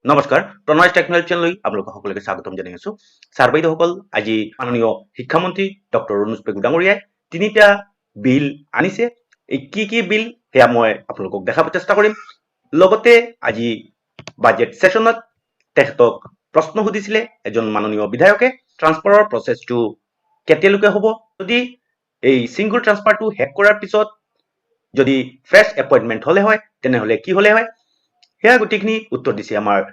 নমস্কাৰ প্ৰণয় টেকনলজি চেনেললৈ আপোনালোক সকলোকে স্বাগতম জনাই আছো ছাৰ বাইদেউসকল আজি মাননীয় শিক্ষামন্ত্ৰী ডক্টৰ ৰণুজ পেগু ডাঙৰীয়াই তিনিটা বিল আনিছে এই কি বিল সেয়া মই আপোনালোকক দেখাব চেষ্টা কৰিম লগতে আজি বাজেট সেশনত তেখেতক প্ৰশ্ন সুধিছিলে এজন মাননীয় বিধায়কে ট্ৰান্সফাৰৰ প্ৰচেছটো কেতিয়ালৈকে হ'ব যদি এই সিংগল ট্ৰান্সফাৰটো হেক কৰাৰ পিছত যদি ফ্ৰেছ এপইণ্টমেণ্ট হ'লে হয় তেনেহ'লে কি হ'লে হয় সেয়া গোটেইখিনি উত্তৰ দিছে আমাৰ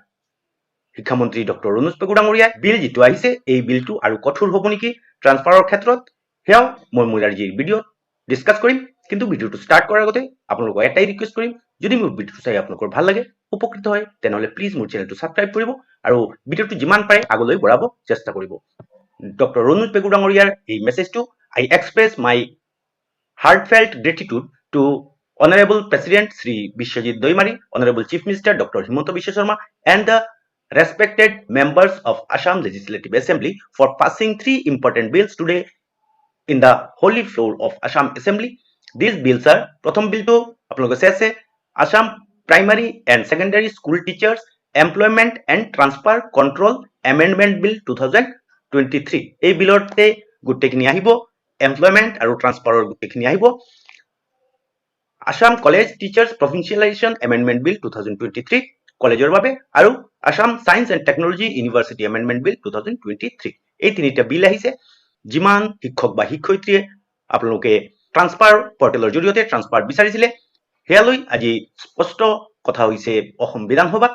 শিক্ষামন্ত্ৰী ডক্টৰ ৰণুজ পেগু ডাঙৰীয়াই বিল যিটো আহিছে এই বিলটো আৰু কঠোৰ হ'ব নেকি ট্ৰান্সফাৰৰ ক্ষেত্ৰত সেয়াও মই মোৰ আজিৰ ভিডিঅ'ত ডিছকাছ কৰিম কিন্তু ভিডিঅ'টো ষ্টাৰ্ট কৰাৰ আগতে আপোনালোকক এটাই ৰিকুৱেষ্ট কৰিম যদি মোৰ ভিডিঅ'টো চাই আপোনালোকৰ ভাল লাগে উপকৃত হয় তেনেহ'লে প্লিজ মোৰ চেনেলটো ছাবস্ক্ৰাইব কৰিব আৰু ভিডিঅ'টো যিমান পাৰে আগলৈ বঢ়াব চেষ্টা কৰিব ডক্টৰ ৰণুজ পেগু ডাঙৰীয়াৰ এই মেছেজটো I express my heartfelt gratitude to Honorable President Sri Biswajit Doimari, Honorable Chief Minister Dr. Himanta Biswa Sharma, and the respected members of Assam Legislative Assembly for passing three important bills today in the holy floor of Assam Assembly. These bills are Pratham bill to apnaloge saise Assam Primary and Secondary School Teachers Employment and Transfer Control Amendment Bill 2023. এই বিলতে গোটেইখিনি আহিব employment আৰু ট্ৰান্সফাৰৰ গোটেইখিনি আহিব Assam college teachers provincialisation amendment bill 2023 কলেজৰ বাবে আৰু Assam science and technology university amendment bill 2023 এই তিনিটা বিল আহিছে যিমান শিক্ষক বা শিক্ষয়িত্ৰীয়ে আপোনালোকে ট্ৰান্সফাৰ পৰ্টেলৰ জৰিয়তে ট্ৰান্সফাৰ বিচাৰিছিলে সেয়ালৈ আজি স্পষ্ট কথা হৈছে অসম বিধানসভাত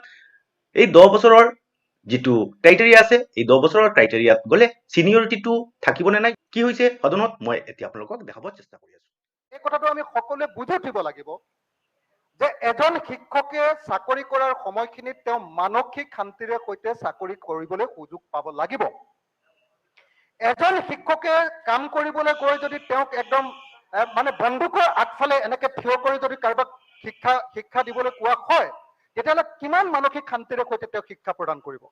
এই 10 বছৰৰ যিটো ক্ৰাইটেৰিয়া আছে এই 10 বছৰৰ ক্ৰাইটেৰিয়াত গ'লে সিনিয়ৰিটিটো থাকিব নে নাই কি হৈছে সদনত মই এতিয়া আপোনালোকক দেখাব চেষ্টা কৰি আছো এই কথাটো আমি সকলোৱে বুজি উঠিব লাগিব যে এজন শিক্ষকে চাকৰি কৰাৰ সময়খিনিত তেওঁ মানসিক শান্তিৰে সৈতে চাকৰি কৰিবলৈ সুযোগ পাব লাগিব এজন শিক্ষকে কাম কৰিবলৈ গৈ যদি তেওঁক একদম মানে বন্দুকৰ আগফালে এনেকে থিয় কৰি যদি কাৰোবাক শিক্ষা দিবলৈ কোৱা হয় তেতিয়াহ'লে কিমান মানসিক শান্তিৰে সৈতে তেওঁ শিক্ষা প্ৰদান কৰিব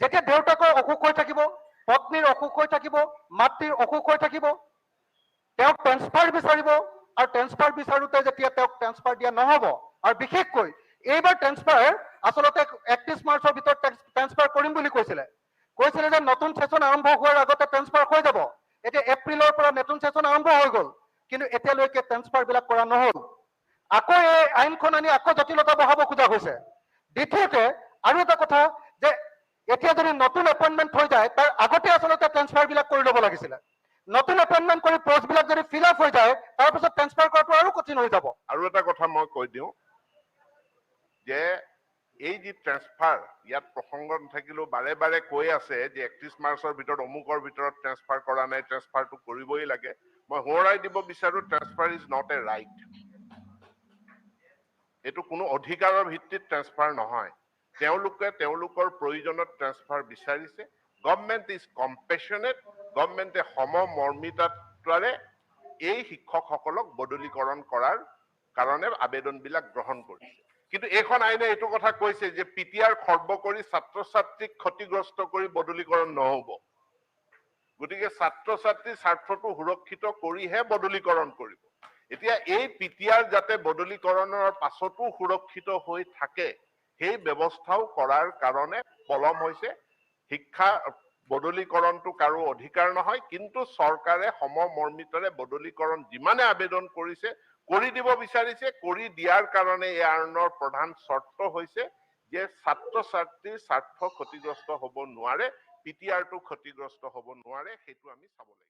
যেতিয়া দেউতাকৰ অসুখ হৈ থাকিব পত্নীৰ অসুখ হৈ থাকিব মাতৃৰ অসুখ হৈ থাকিব তেওঁক ট্ৰান্সফাৰ বিচাৰিব আৰু ট্ৰান্সফাৰ বিচাৰোতে যেতিয়া তেওঁক ট্ৰান্সফাৰ দিয়া নহ'ব আৰু বিশেষকৈ এইবাৰ ট্ৰান্সফাৰ আচলতে 31 মাৰ্চৰ ভিতৰত ট্ৰান্সফাৰ কৰিম বুলি কৈছিলে যে নতুন সেশন আৰম্ভ হোৱাৰ আগতে ট্ৰান্সফাৰ হৈ যাব এতিয়া এপ্ৰিলৰ পৰা নতুন সেশন আৰম্ভ হৈ গ'ল কিন্তু এতিয়ালৈকে ট্ৰান্সফাৰ বিলাক কৰা নহ'ল আকৌ এই আইনখন আনি আকৌ জটিলতা বঢ়াব খোজা হৈছে দ্বিতীয়তে আৰু এটা কথা যে এতিয়া যদি নতুন এপইণ্টমেণ্ট হৈ যায় তাৰ আগতে আচলতে ট্ৰান্সফাৰ বিলাক কৰি ল'ব লাগিছিলে নতুন এপইণ্টমেণ্ট কৰি পোষ্ট বিলাক যদি ফিল আপ হৈ যায় তাৰ পিছত ট্ৰান্সফাৰ কৰাটো আৰু কঠিন হৈ যাব আৰু এটা কথা মই কৈ দিওঁ যে এই যি ট্ৰান্সফাৰ ইয়াত প্ৰসংগ নাথাকিলেও বাৰে বাৰে কৈ আছে যে 31 মাৰ্চৰ ভিতৰত অমুকৰ ভিতৰত ট্ৰান্সফাৰ কৰা নাই ট্ৰান্সফাৰটো কৰিবই লাগে মই সোঁৱৰাই দিব বিচাৰো transfer is not a right এইটো কোনো অধিকাৰৰ ভিত্তিত ট্ৰান্সফাৰ নহয় তেওঁলোকৰ প্ৰয়োজনত ট্ৰান্সফাৰ বিচাৰিছে গভৰ্ণমেণ্ট ইজ কম্পেশ্যনেট গভৰ্ণমেণ্টে সমমৰ্মিতাৰে এই শিক্ষকসকলক বদলীকৰণ কৰাৰ কাৰণে আবেদনবিলাক গ্ৰহণ কৰিছে কিন্তু এইখন আইনে এইটো কথা কৈছে যে পিটিআৰ খৰ্ব কৰি ছাত্ৰ ছাত্ৰীক ক্ষতিগ্ৰস্ত কৰি বদলীকৰণ নহ'ব গতিকে ছাত্ৰ ছাত্ৰীৰ স্বাৰ্থটো সুৰক্ষিত কৰিহে বদলীকৰণ কৰিব এতিয়া এই পিটিআৰ যাতে বদলীকৰণৰ পাছতো সুৰক্ষিত হৈ থাকে সেই ব্যৱস্থাও কৰাৰ কাৰণে পলম হৈছে শিক্ষা বদলীকৰণটো কাৰো অধিকাৰ নহয় কিন্তু চৰকাৰে সমমৰ্মিতাৰে বদলীকৰণ যিমানে আবেদন কৰিছে কৰি দিব বিচাৰিছে কৰি দিয়াৰ কাৰণে এই আইনৰ প্ৰধান চৰ্ত হৈছে যে ছাত্ৰ ছাত্ৰীৰ স্বাৰ্থ ক্ষতিগ্ৰস্ত হ'ব নোৱাৰে পিটিআৰটো ক্ষতিগ্ৰস্ত হ'ব নোৱাৰে সেইটো আমি চাব লাগিব